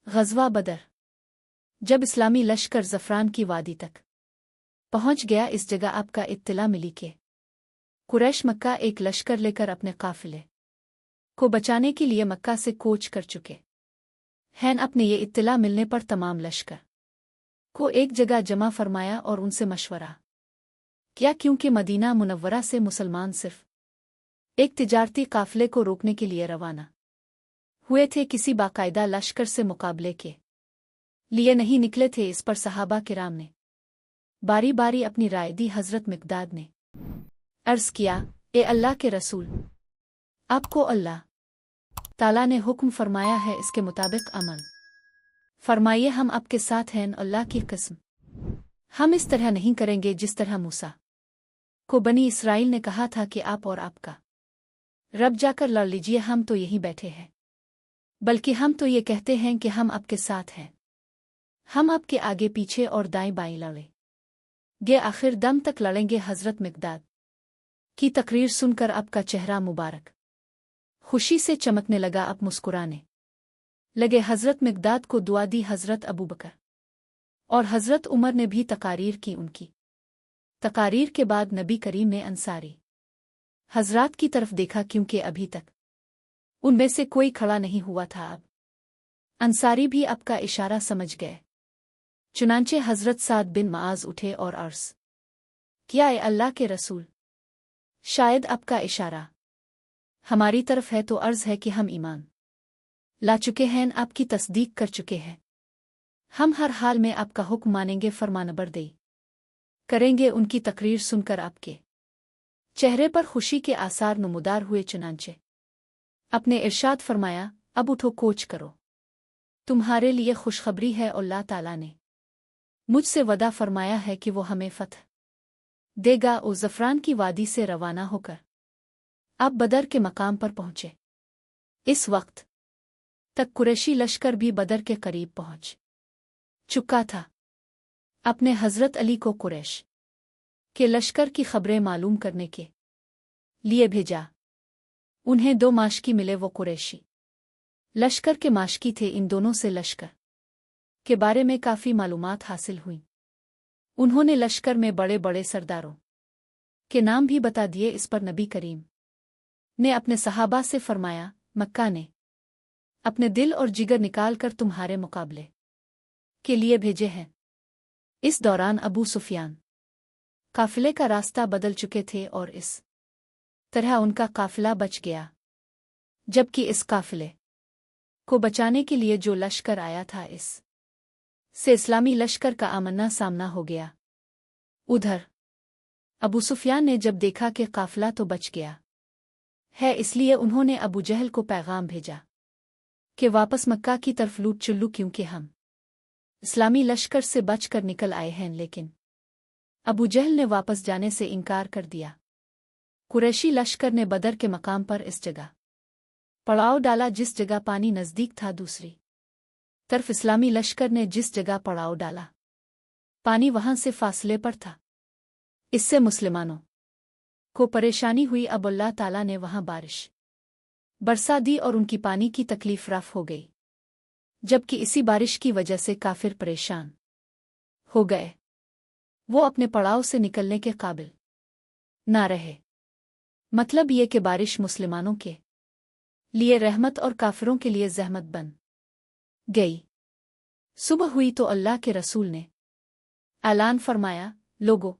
ग़ज़वा बदर। जब इस्लामी लश्कर ज़फ़रान की वादी तक पहुंच गया, इस जगह आपका इत्तला मिली कि कुरैश मक्का एक लश्कर लेकर अपने काफ़िले को बचाने के लिए मक्का से कूच कर चुके हैं। अपने ये इत्तला मिलने पर तमाम लश्कर को एक जगह जमा फरमाया और उनसे मशवरा किया, क्योंकि मदीना मुनव्वरा से मुसलमान सिर्फ एक तिजारती काफ़िले को रोकने के लिए रवाना हुए थे, किसी बाकायदा लश्कर से मुकाबले के लिए नहीं निकले थे। इस पर सहाबा किराम ने बारी बारी अपनी राय दी। हज़रत मिक़दाद ने अर्ज़ किया, ए अल्लाह के रसूल, आपको अल्लाह ताला ने हुक्म फरमाया है, इसके मुताबिक अमल फरमाइए। हम आपके साथ हैं, अल्लाह की कसम हम इस तरह नहीं करेंगे जिस तरह मूसा को बनी इसराइल ने कहा था कि आप और आपका रब जाकर लड़ लीजिए, हम तो यहीं बैठे हैं, बल्कि हम तो ये कहते हैं कि हम आपके साथ हैं। हम आपके आगे पीछे और दाएं बाएं लड़ेंगे, आखिर दम तक लड़ेंगे। हज़रत मिक़दाद की तकरीर सुनकर आपका चेहरा मुबारक खुशी से चमकने लगा। अब मुस्कुराने लगे। हज़रत मिक़दाद को दुआ दी। हज़रत अबू बकर और हज़रत उमर ने भी तकारीर की। उनकी तकारीर के बाद नबी करीम ने अंसारी हज़रात की तरफ देखा, क्योंकि अभी तक उनमें से कोई खड़ा नहीं हुआ था। अब अंसारी भी आपका इशारा समझ गए। चुनांचे हज़रत साद बिन मुआज़ उठे और अर्ज़ किया, ए अल्लाह के रसूल, शायद आपका इशारा हमारी तरफ है तो अर्ज़ है कि हम ईमान ला चुके हैं, आपकी तस्दीक कर चुके हैं। हम हर हाल में आपका हुक्म मानेंगे, फरमानबरदारी करेंगे। उनकी तकरीर सुनकर आपके चेहरे पर खुशी के आसार नुमुदार हुए। चुनांचे अपने इरशाद फरमाया, अब उठो, कोच करो, तुम्हारे लिए खुशखबरी है। अल्लाह ताला ने मुझसे वदा फरमाया है कि वो हमें फ़तह देगा। और ज़फ़रान की वादी से रवाना होकर अब बदर के मकाम पर पहुँचे। इस वक्त तक कुरैशी लश्कर भी बदर के करीब पहुँच चुका था। अपने हज़रत अली को कुरैश के लश्कर की खबरें मालूम करने के लिए भेजा। उन्हें 2 माशकी मिले। वो कुरैशी लश्कर के माशकी थे। इन दोनों से लश्कर के बारे में काफ़ी मालूमात हासिल हुई। उन्होंने लश्कर में बड़े बड़े सरदारों के नाम भी बता दिए। इस पर नबी करीम ने अपने सहाबा से फरमाया, मक्का ने अपने दिल और जिगर निकाल कर तुम्हारे मुकाबले के लिए भेजे हैं। इस दौरान अबू सुफियान काफिले का रास्ता बदल चुके थे और इस तरह उनका काफिला बच गया, जबकि इस काफिले को बचाने के लिए जो लश्कर आया था, इस से इस्लामी लश्कर का आमना सामना हो गया। उधर अबू सुफियान ने जब देखा कि काफिला तो बच गया है, इसलिए उन्होंने अबू जहल को पैगाम भेजा कि वापस मक्का की तरफ लूट चुल्लू, क्योंकि हम इस्लामी लश्कर से बचकर निकल आए हैं। लेकिन अबू जहल ने वापस जाने से इनकार कर दिया। कुरैशी लश्कर ने बदर के मकाम पर इस जगह पड़ाव डाला जिस जगह पानी नज़दीक था। दूसरी तरफ इस्लामी लश्कर ने जिस जगह पड़ाव डाला, पानी वहां से फासले पर था। इससे मुसलमानों को परेशानी हुई। अब अल्लाह ताला ने वहां बारिश बरसा दी और उनकी पानी की तकलीफ रफ़ हो गई, जबकि इसी बारिश की वजह से काफिर परेशान हो गए। वो अपने पड़ाव से निकलने के काबिल ना रहे। मतलब ये कि बारिश मुसलमानों के लिए रहमत और काफिरों के लिए ज़हमत बन गई। सुबह हुई तो अल्लाह के रसूल ने ऐलान फरमाया, लोगों,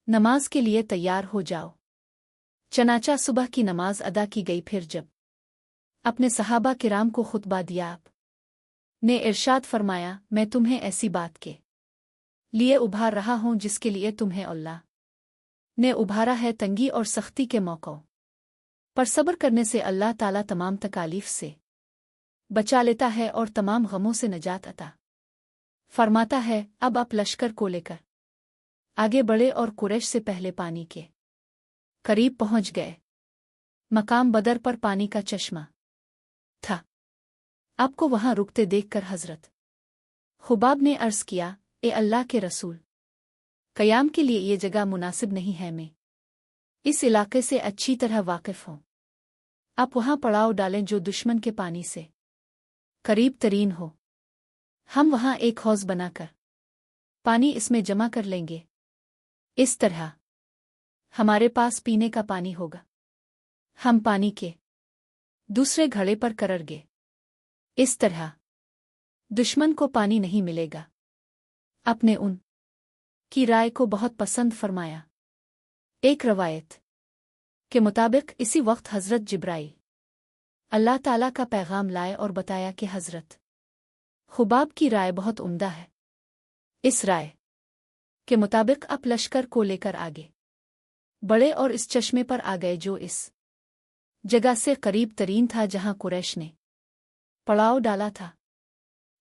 नमाज के लिए तैयार हो जाओ। चनाचा सुबह की नमाज अदा की गई। फिर जब अपने सहाबा किराम को खुतबा दिया, आप ने इरशाद फरमाया, मैं तुम्हें ऐसी बात के लिए उभार रहा हूं जिसके लिए तुम्हें अल्लाह ने उभारा है। तंगी और सख्ती के मौक़ों पर सब्र करने से अल्लाह ताला तमाम तकालीफ से बचा लेता है और तमाम गमों से नजात अता फरमाता है। अब आप लश्कर को लेकर आगे बढ़े और कुरैश से पहले पानी के करीब पहुंच गए। मकाम बदर पर पानी का चश्मा था। आपको वहां रुकते देखकर हज़रत खुबाब ने अर्ज़ किया, ए अल्लाह के रसूल, क़याम के लिए ये जगह मुनासिब नहीं है। मैं इस इलाके से अच्छी तरह वाकिफ़ हूँ। आप वहां पड़ाव डालें जो दुश्मन के पानी से करीब तरीन हो। हम वहां एक हौज बनाकर पानी इसमें जमा कर लेंगे। इस तरह हमारे पास पीने का पानी होगा। हम पानी के दूसरे घड़े पर कररगे। इस तरह दुश्मन को पानी नहीं मिलेगा। अपने उन की राय को बहुत पसंद फरमाया। एक रवायत के मुताबिक इसी वक्त हज़रत जिब्राइल अल्लाह ताला का पैगाम लाए और बताया कि हज़रत खुबाब की राय बहुत उम्दा है। इस राय के मुताबिक आप लश्कर को लेकर आगे बढ़े और इस चश्मे पर आ गए जो इस जगह से करीब तरीन था जहां कुरैश ने पड़ाव डाला था।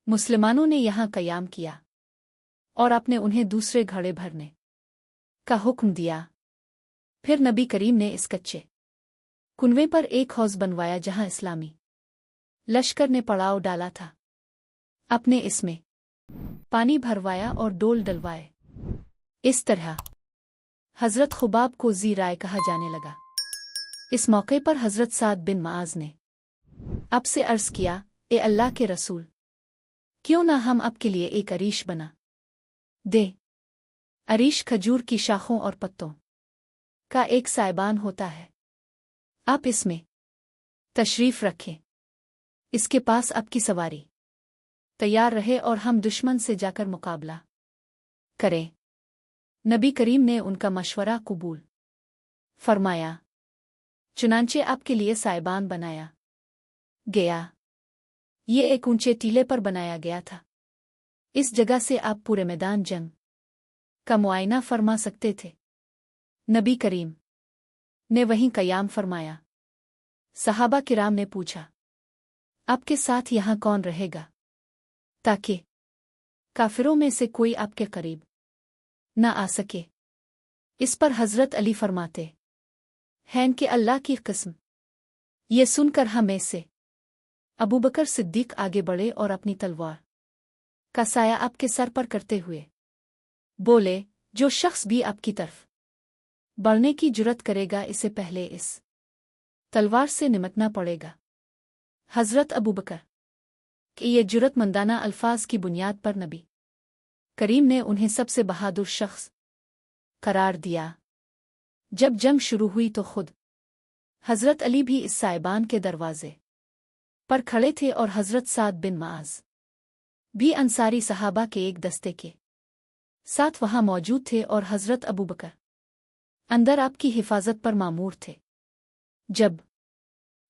मुसलमानों ने यहां कयाम किया और आपने उन्हें दूसरे घड़े भरने का हुक्म दिया। फिर नबी करीम ने इस कच्चे कुनवे पर एक हौज बनवाया जहां इस्लामी लश्कर ने पड़ाव डाला था। अपने इसमें पानी भरवाया और डोल डलवाए। इस तरह हज़रत खुबाब को ज़ी राय कहा जाने लगा। इस मौके पर हज़रत साद बिन माज ने अब से अर्ज़ किया, ए अल्लाह के रसूल, क्यों ना हम आपके लिए एक अरीश बना दे। अरीश खजूर की शाखों और पत्तों का एक साइबान होता है। आप इसमें तशरीफ रखें। इसके पास आपकी सवारी तैयार रहे और हम दुश्मन से जाकर मुकाबला करें। नबी करीम ने उनका मशवरा कबूल फरमाया। चुनांचे आपके लिए साइबान बनाया गया। ये एक ऊंचे टीले पर बनाया गया था। इस जगह से आप पूरे मैदान जंग का मुआयना फरमा सकते थे। नबी करीम ने वहीं कयाम फरमाया। सहाबा किराम ने पूछा, आपके साथ यहां कौन रहेगा, ताकि काफिरों में से कोई आपके करीब न आ सके। इस पर हज़रत अली फरमाते हैं कि अल्लाह की कसम, ये सुनकर हमें से अबू बकर सिद्दीक आगे बढ़े और अपनी तलवार का साया आपके सर पर करते हुए बोले, जो शख्स भी आपकी तरफ बढ़ने की जुर्रत करेगा इसे पहले इस तलवार से निमटना पड़ेगा। हज़रत अबू बकर कि ये जुर्रतमंदाना अल्फाज की बुनियाद पर नबी करीम ने उन्हें सबसे बहादुर शख्स करार दिया। जब जंग शुरू हुई तो खुद हज़रत अली भी इस साइबान के दरवाजे पर खड़े थे और हज़रत साद बिन माज भी अंसारी सहाबा के एक दस्ते के साथ वहां मौजूद थे और हज़रत अबू बकर अंदर आपकी हिफाजत पर मामूर थे। जब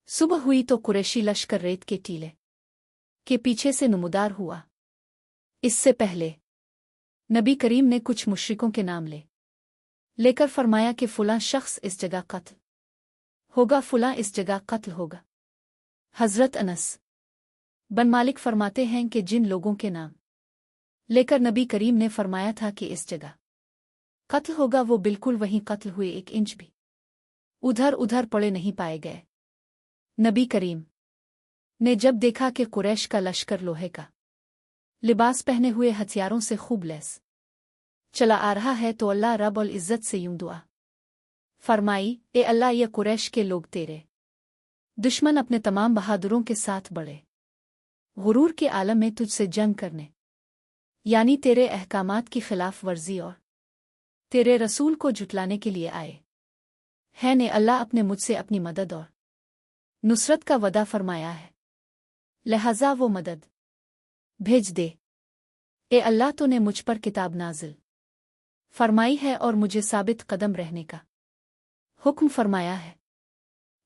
सुबह हुई तो कुरैशी लश्कर रेत के टीले के पीछे से नमूदार हुआ। इससे पहले नबी करीम ने कुछ मुशरिकों के नाम लेकर फरमाया कि फलां शख्स इस जगह कत्ल होगा, फलां इस जगह कत्ल होगा। हज़रत अनस बन मालिक फरमाते हैं कि जिन लोगों के नाम लेकर नबी करीम ने फरमाया था कि इस जगह कत्ल होगा, वो बिल्कुल वहीं कत्ल हुए, 1 इंच भी उधर उधर पड़े नहीं पाए गए। नबी करीम ने जब देखा कि कुरैश का लश्कर लोहे का लिबास पहने हुए हथियारों से खूब लैस चला आ रहा है तो अल्लाह रब अल इज़्ज़त से यूं दुआ फरमाई, ए अल्लाह, ये कुरैश के लोग तेरे दुश्मन अपने तमाम बहादुरों के साथ बड़े गुरूर के आलम में तुझसे जंग करने, यानी तेरे अहकामात की खिलाफ वर्जी और तेरे रसूल को झुटलाने के लिए आए हैं। ने अल्लाह अपने मुझसे अपनी मदद और नुसरत का वदा फरमाया है, लिहाजा वो मदद भेज दे। ए अल्लाह, तूने मुझ पर किताब नाजिल फरमाई है और मुझे साबित कदम रहने का हुक्म फरमाया है।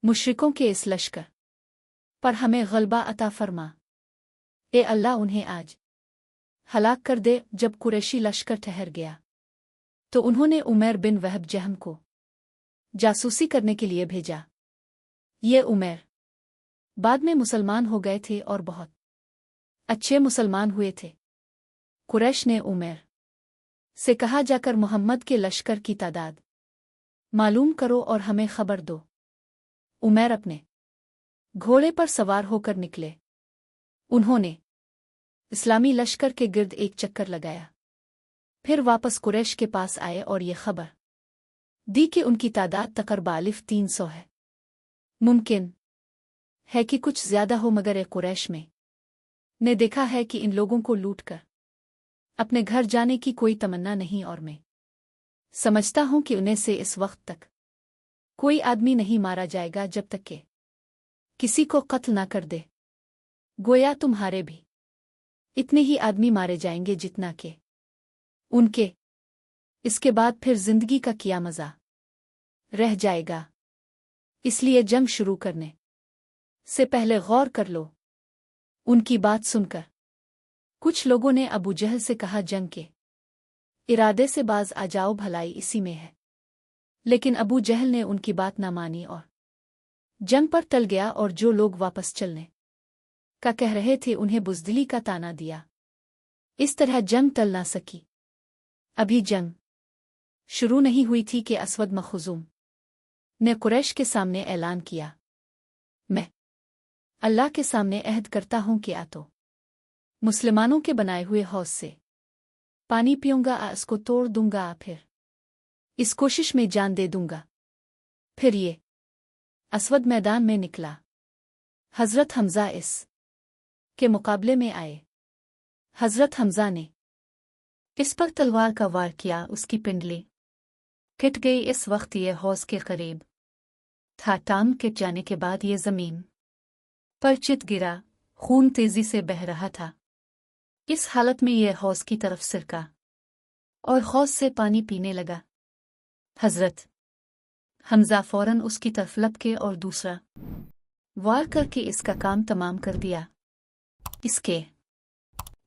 मुशरिकों के इस लश्कर पर हमें गलबा अता फरमा। ए अल्लाह, उन्हें आज हलाक कर दे। जब कुरैशी लश्कर ठहर गया तो उन्होंने उमैर बिन वहब जहम को जासूसी करने के लिए भेजा। ये उमैर बाद में मुसलमान हो गए थे और बहुत अच्छे मुसलमान हुए थे। कुरैश ने उमैर से कहा, जाकर मोहम्मद के लश्कर की तादाद मालूम करो और हमें खबर दो। उमैर अपने घोड़े पर सवार होकर निकले। उन्होंने इस्लामी लश्कर के गिर्द एक चक्कर लगाया, फिर वापस कुरैश के पास आए और ये खबर दी कि उनकी तादाद तकरीबन 300 है। मुमकिन है कि कुछ ज्यादा हो, मगर ए कुरैश में ने देखा है कि इन लोगों को लूट कर अपने घर जाने की कोई तमन्ना नहीं, और मैं समझता हूं कि उन्हें से इस वक्त तक कोई आदमी नहीं मारा जाएगा जब तक कि किसी को कत्ल ना कर दे। गोया तुम्हारे भी इतने ही आदमी मारे जाएंगे जितना कि उनके। इसके बाद फिर जिंदगी का क्या मजा रह जाएगा। इसलिए जंग शुरू करने से पहले गौर कर लो। उनकी बात सुनकर कुछ लोगों ने अबू जहल से कहा, जंग के इरादे से बाज आ जाओ, भलाई इसी में है। लेकिन अबू जहल ने उनकी बात ना मानी और जंग पर टल गया, और जो लोग वापस चलने का कह रहे थे उन्हें बुज़दिली का ताना दिया। इस तरह जंग टल ना सकी। अभी जंग शुरू नहीं हुई थी कि असवद मखज़ूम ने कुरैश के सामने ऐलान किया, मैं अल्लाह के सामने अहद करता हूं कि तो मुसलमानों के बनाए हुए हौज से पानी पीऊंगा, इसको तोड़ दूंगा, फिर इस कोशिश में जान दे दूंगा। फिर ये असवद मैदान में निकला। हज़रत हमज़ा इस के मुकाबले में आए। हज़रत हमज़ा ने इस पर तलवार का वार किया, उसकी पिंडली कट गई। इस वक्त ये हौज के करीब था। टांग कट जाने के बाद ये ज़मीन पर चित गिरा। खून तेजी से बह रहा था। इस हालत में यह हौज की तरफ सिरका और हौज से पानी पीने लगा। हज़रत हमज़ा फौरन उसकी तरफ लपके और दूसरा वार करके इसका काम तमाम कर दिया। इसके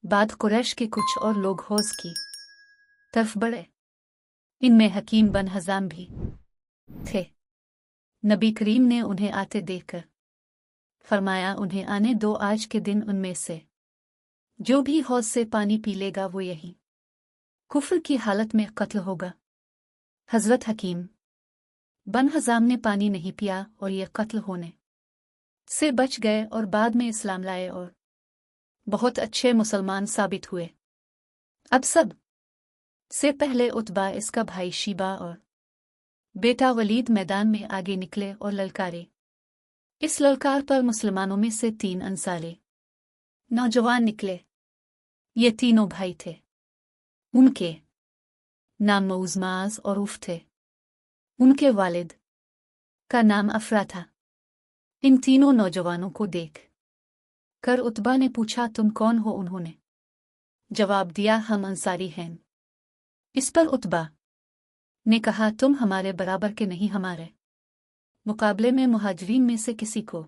बाद कुरैश के कुछ और लोग हौज की तरफ बढ़े। इनमें हकीम बन हज़ाम भी थे। नबी करीम ने उन्हें आते देखकर फरमाया, उन्हें आने दो, आज के दिन उनमें से जो भी हौज से पानी पी लेगा वो यही कुफ्र की हालत में कत्ल होगा। हज़रत हकीम बन हज़ाम ने पानी नहीं पिया और ये कत्ल होने से बच गए और बाद में इस्लाम लाए और बहुत अच्छे मुसलमान साबित हुए। अब सब से पहले उतबा, इसका भाई शीबा और बेटा वलीद मैदान में आगे निकले और ललकारे। इस ललकार पर मुसलमानों में से 3 अंसारी नौजवान निकले। ये तीनों भाई थे। उनके नाम मऊज़माज़ और उफ थे। उनके वालिद का नाम अफरा था। इन तीनों नौजवानों को देख कर उतबा ने पूछा, तुम कौन हो? उन्होंने जवाब दिया, हम अंसारी हैं। इस पर उतबा ने कहा, तुम हमारे बराबर के नहीं, हमारे मुकाबले में मुहाजिरीन में से किसी को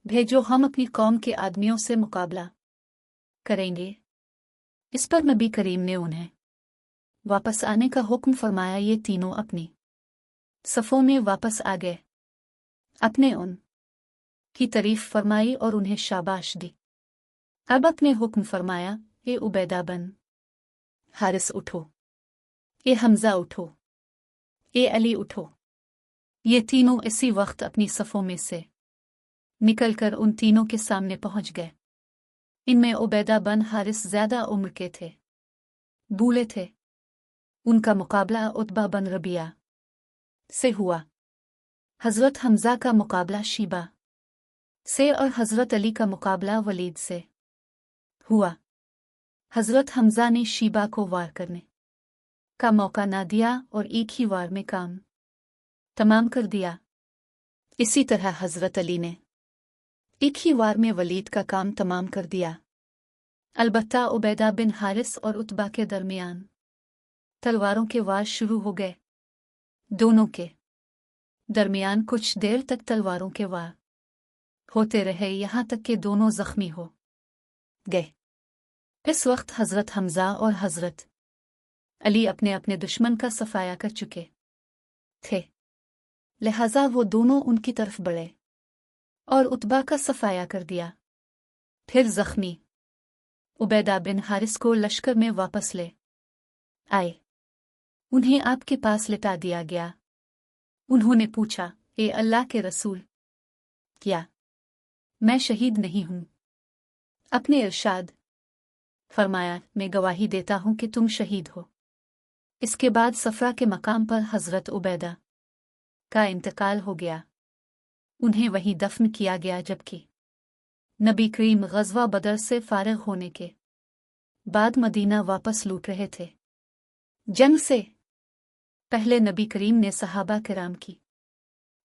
भेजो, हम अपनी कौम के आदमियों से मुकाबला करेंगे। इस पर नबी करीम ने उन्हें वापस आने का हुक्म फरमाया। ये तीनों अपनी सफ़ों में वापस आ गए। अपने उन की तारीफ फरमाई और उन्हें शाबाश दी। अब अपने हुक्म फरमाया, ए उबैदा बन हारिस उठो, ए हमज़ा उठो, ए अली उठो। ये तीनों इसी वक्त अपनी सफ़ों में से निकलकर उन तीनों के सामने पहुंच गए। इनमें उबैदा बन हारिस ज़्यादा उम्र के थे, बूढ़े थे। उनका मुकाबला उतबा बन रबिया से हुआ। हज़रत हमज़ा का मुकाबला शीबा से और हज़रत अली का मुकाबला वलीद से हुआ। हज़रत हमज़ा ने शीबा को वार करने का मौका ना दिया और एक ही वार में काम तमाम कर दिया। इसी तरह हज़रत अली ने एक ही वार में वलीद का काम तमाम कर दिया। अलबत्ता उबैदा बिन हारिस और उतबा के दरमियान तलवारों के वार शुरू हो गए। दोनों के दरमियान कुछ देर तक तलवारों के वार होते रहे, यहाँ तक कि दोनों जख्मी हो गए। इस वक्त हज़रत हमज़ा और हज़रत अली अपने अपने दुश्मन का सफाया कर चुके थे, लिहाजा वो दोनों उनकी तरफ बढ़े और उतबा का सफाया कर दिया। फिर जख्मी उबैदा बिन हारिस को लश्कर में वापस ले आए। उन्हें आपके पास लिटा दिया गया। उन्होंने पूछा, ए अल्लाह के रसूल, क्या मैं शहीद नहीं हूं? अपने इरशाद फरमाया, मैं गवाही देता हूं कि तुम शहीद हो। इसके बाद सफरा के मकाम पर हज़रत उबैदा का इंतकाल हो गया। उन्हें वहीं दफन किया गया, जबकि नबी करीम ग़ज़वा बदर से फ़ारिग़ होने के बाद मदीना वापस लौट रहे थे। जंग से पहले नबी करीम ने सहाबा किराम की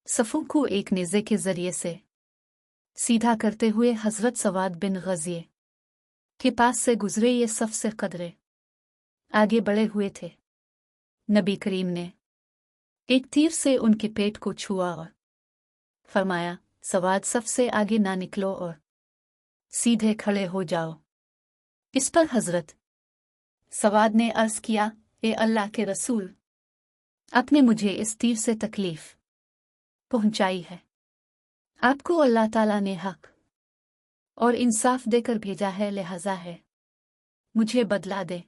सफ़ों को एक नेज़े के ज़रिए से सीधा करते हुए हज़रत सवाद बिन ग़ज़िये के पास से गुज़रे ये सफ़ से कदरे आगे बढ़े हुए थे। नबी करीम ने एक तीर से उनके पेट को छुआ और फरमाया, सवाद सफ़ से आगे ना निकलो और सीधे खड़े हो जाओ। इस पर हज़रत सवाद ने अर्ज़ किया, ए अल्लाह के रसूल, आपने मुझे इस तीर से तकलीफ़ पहुंचाई है। आपको अल्लाह ताला ने हक और इंसाफ देकर भेजा है, लिहाजा है मुझे बदला दे।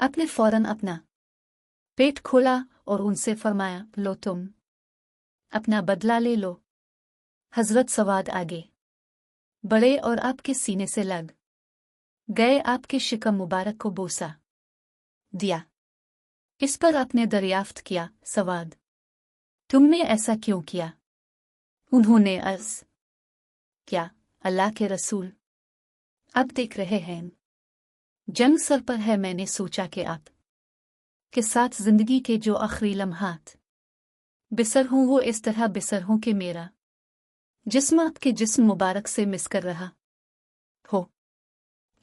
आपने फ़ौरन अपना पेट खोला और उनसे फरमाया, लो तुम अपना बदला ले लो। हज़रत सवाद आगे बढ़े और आपके सीने से लग गए, आपके शिकम मुबारक को बोसा दिया। इस पर आपने दरियाफ्त किया, सवाद तुमने ऐसा क्यों किया? उन्होंने अर्ज़ किया, अल्लाह के रसूल, अब देख रहे हैं जंग सर पर है, मैंने सोचा कि आप के साथ जिंदगी के जो आखिरी लम्हात बिसर हूँ वो इस तरह बिसर हूँ कि मेरा जिस्म आपके जिस्म मुबारक से मिस कर रहा हो।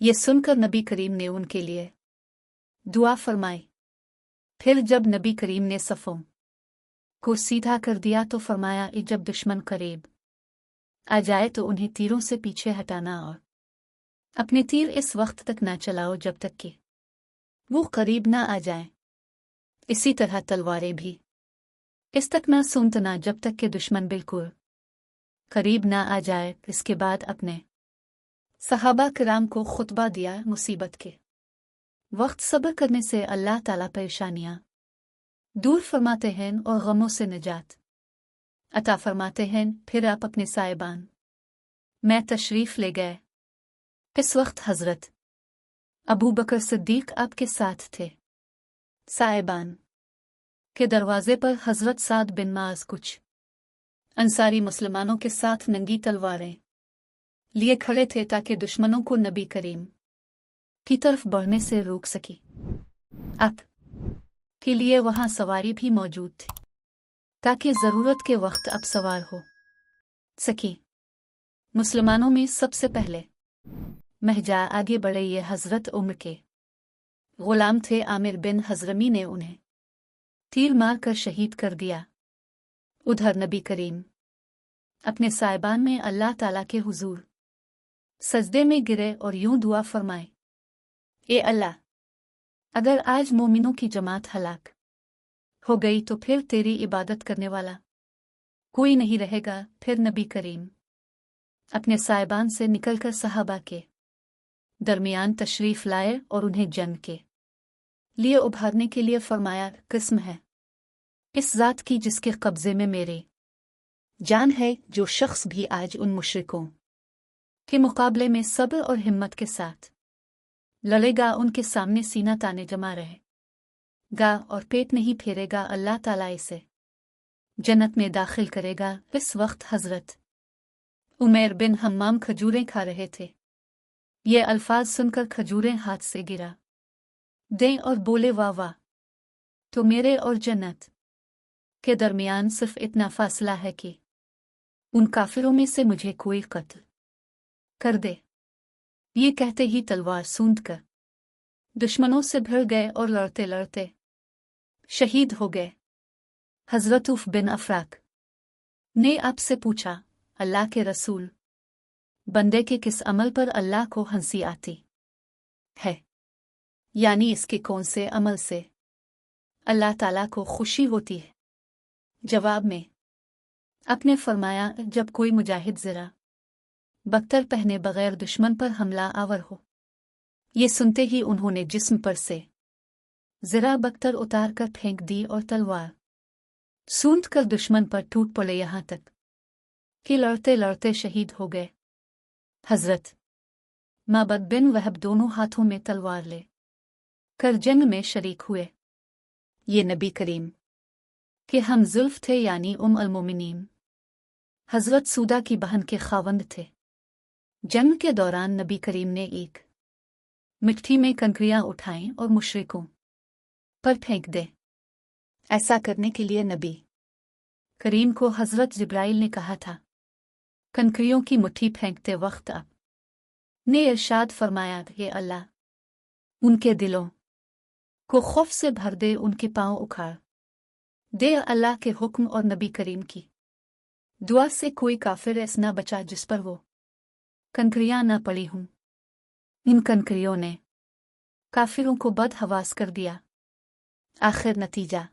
ये सुनकर नबी करीम ने उनके लिए दुआ फरमाई। फिर जब नबी करीम ने सफ़ों को सीधा कर दिया तो फरमाया, जब दुश्मन करीब आ जाए तो उन्हें तीरों से पीछे हटाना और अपने तीर इस वक्त तक ना चलाओ जब तक कि वो करीब ना आ जाए। इसी तरह तलवारें भी इस तक ना सूंघना जब तक कि दुश्मन बिल्कुल करीब ना आ जाए। इसके बाद अपने सहाबा किराम को खुतबा दिया, मुसीबत के वक्त सब्र करने से अल्लाह ताला परेशानियां दूर फरमाते हैं और गमों से निजात अता फरमाते हैं। फिर आप अपने साहिबान में तशरीफ़ ले गए। इस वक्त हज़रत अबू बकर सिद्दीक़ आपके साथ थे। साहिबान के दरवाजे पर हज़रत साद बिन माज़ कुछ अंसारी मुसलमानों के साथ नंगी तलवारें लिए खड़े थे ताकि दुश्मनों को नबी करीम की तरफ बढ़ने से रोक सकी। आप के लिए वहां सवारी भी मौजूद थी ताकि ज़रूरत के वक्त अब सवार हो सकी। मुसलमानों में सबसे पहले महजा आगे बढ़े ये हज़रत उम्र के ग़ुलाम थे। आमिर बिन हज़रमी ने उन्हें तीर मार कर शहीद कर दिया। उधर नबी करीम अपने साहिबान में अल्लाह ताला के हुजूर सजदे में गिरे और यूं दुआ फरमाए, ए अल्लाह, अगर आज मोमिनों की जमात हलाक हो गई तो फिर तेरी इबादत करने वाला कोई नहीं रहेगा। फिर नबी करीम अपने साहिबान से निकलकर सहाबा के दरमियान तशरीफ़ लाए और उन्हें जंग के लिए उभारने के लिए फरमाया, किस्म है इस ज़ात की जिसके कब्ज़े में मेरे जान है, जो शख्स भी आज उन मुशरिकों के मुकाबले में सब्र और हिम्मत के साथ लड़ेगा, उनके सामने सीना ताने जमा रहेगा और पेट नहीं फेरेगा, अल्लाह ताला इसे जन्नत में दाखिल करेगा। इस वक्त हज़रत उमैर बिन हम्माम खजूरें खा रहे थे। ये अल्फाज सुनकर खजूरें हाथ से गिरा दें और बोले, वाह वाह, तो मेरे और जन्नत के दरमियान सिर्फ इतना फासला है कि उन काफिरों में से मुझे कोई कत्ल कर दे। ये कहते ही तलवार सूंध कर दुश्मनों से भिड़ गए और लड़ते लड़ते शहीद हो गए। हज़रत उफ़ बिन अफ़राक ने आपसे पूछा, अल्लाह के रसूल, बंदे के किस अमल पर अल्लाह को हंसी आती है, यानी इसके कौन से अमल से अल्लाह ताला को खुशी होती है? जवाब में आपने फरमाया, जब कोई मुजाहिद ज़रा बख्तर पहने बगैर दुश्मन पर हमला आवर हो। ये सुनते ही उन्होंने जिस्म पर से ज़रा बख्तर उतार कर फेंक दी और तलवार सूंध कर दुश्मन पर टूट पड़े, यहाँ तक कि लड़ते लड़ते शहीद हो गए। हज़रत माबद बिन वहब दोनों हाथों में तलवार ले कर जंग में शरीक हुए। ये नबी करीम के हम जुल्फ थे, यानी अल मोमिनीन हज़रत सूदा की बहन के खावंद थे। जंग के दौरान नबी करीम ने एक मिट्टी में कंकरियां उठाईं और मुशरिकों पर फेंक दे। ऐसा करने के लिए नबी करीम को हज़रत जिब्राइल ने कहा था। कंकरियों की मुट्ठी फेंकते वक्त आप ने इरशाद फरमाया, ये अल्लाह उनके दिलों को खौफ से भर दे, उनके पांव उखाड़ दे। अल्लाह के हुक्म और नबी करीम की दुआ से कोई काफिर ऐसा न बचा जिस पर वो कंकरियां न पड़ी हूं। इन कंकरियों ने काफिरों को बदहवास कर दिया। आखिर नतीजा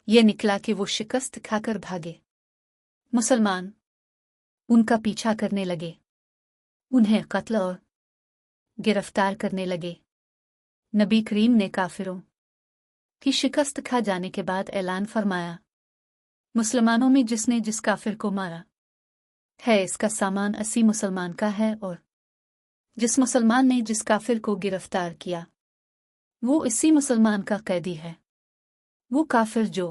ये निकला कि वो शिकस्त खाकर भागे। मुसलमान उनका पीछा करने लगे, उन्हें कत्ल और गिरफ्तार करने लगे। नबी करीम ने काफिरों की शिकस्त खा जाने के बाद ऐलान फरमाया, मुसलमानों में जिसने जिस काफिर को मारा है इसका सामान 80 मुसलमान का है, और जिस मुसलमान ने जिस काफिर को गिरफ्तार किया वो इसी मुसलमान का कैदी है। वो काफिर जो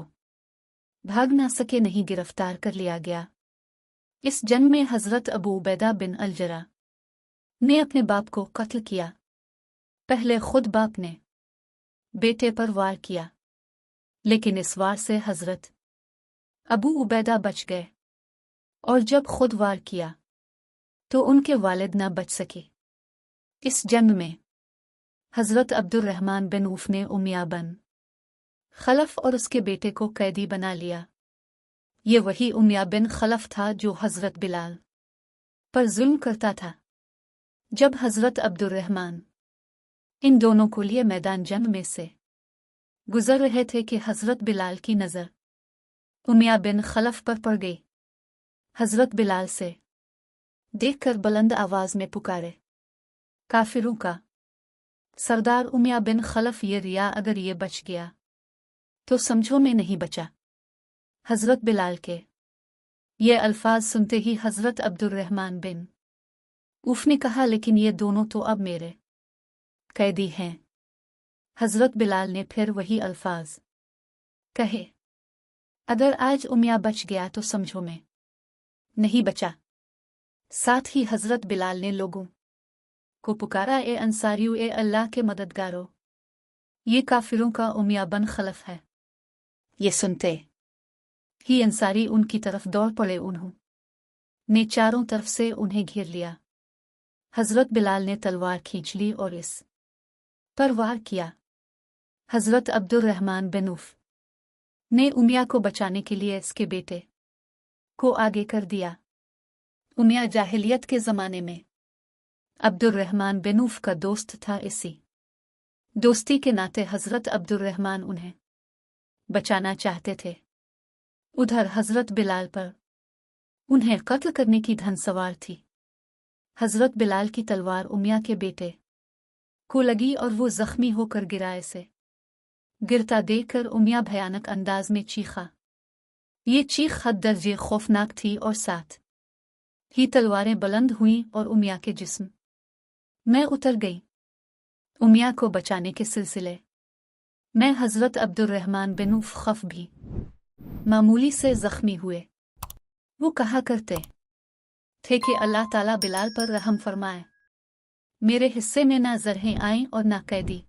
भाग ना सके नहीं गिरफ्तार कर लिया गया। इस जंग में हज़रत अबू उबैदा बिन अल-जर्राह ने अपने बाप को कत्ल किया। पहले खुद बाप ने बेटे पर वार किया, लेकिन इस वार से हज़रत अबू उबैदा बच गए, और जब खुद वार किया तो उनके वालिद न बच सके। इस जंग में हज़रत अब्दुर्रहमान बिन औफ ने उमैया बिन खलफ और उसके बेटे को कैदी बना लिया। ये वही उमैया बिन खलफ था जो हज़रत बिलाल पर जुल्म करता था। जब हज़रत अब्दुर्रहमान इन दोनों को लिए मैदान जंग में से गुजर रहे थे कि हज़रत बिलाल की नज़र उमैया बिन खलफ पर पड़ गई। हज़रत बिलाल से देखकर बुलंद आवाज़ में पुकारे, काफिरों का सरदार उमैया बिन खलफ, ये रिया अगर ये बच गया तो समझो मैं नहीं बचा। हज़रत बिलाल के ये अल्फाज सुनते ही हज़रत अब्दुर्रहमान बिन औफ ने कहा, लेकिन ये दोनों तो अब मेरे कैदी हैं। हज़रत बिलाल ने फिर वही अल्फाज कहे, अगर आज उमैया बच गया तो समझो मैं नहीं बचा। साथ ही हज़रत बिलाल ने लोगों को पुकारा, ए अंसारियों, ए अल्लाह के मददगारों, ये काफिरों का उमैया बिन खलफ है। ये सुनते ही अंसारी उनकी तरफ दौड़ पड़े। उन्होंने चारों तरफ से उन्हें घेर लिया। हज़रत बिलाल ने तलवार खींच ली और इस पर वार किया। हज़रत अब्दुर्रहमान बिन औफ ने उमैया को बचाने के लिए इसके बेटे को आगे कर दिया। उमैया जाहिलियत के ज़माने में अब्दुर्रहमान बिन औफ का दोस्त था। इसी दोस्ती के नाते हज़रत अब्दुर्रहमान उन्हें बचाना चाहते थे। उधर हज़रत बिलाल पर उन्हें कत्ल करने की धन सवार थी। हज़रत बिलाल की तलवार उमैया के बेटे को लगी और वो जख्मी होकर गिरा। ऐसे गिरता देखकर उमैया भयानक अंदाज में चीखा। ये चीख हद दर्जे खौफनाक थी और साथ ही तलवारें बुलंद हुईं और उमैया के जिस्म में उतर गई। उमैया को बचाने के सिलसिले में हज़रत अब्दुर्रहमान बिन औफ खफ भी मामूली से ज़ख्मी हुए। वो कहा करते थे कि अल्लाह ताला बिलाल पर रहम फरमाए, मेरे हिस्से में ना ज़रहें आईं और ना कैदी।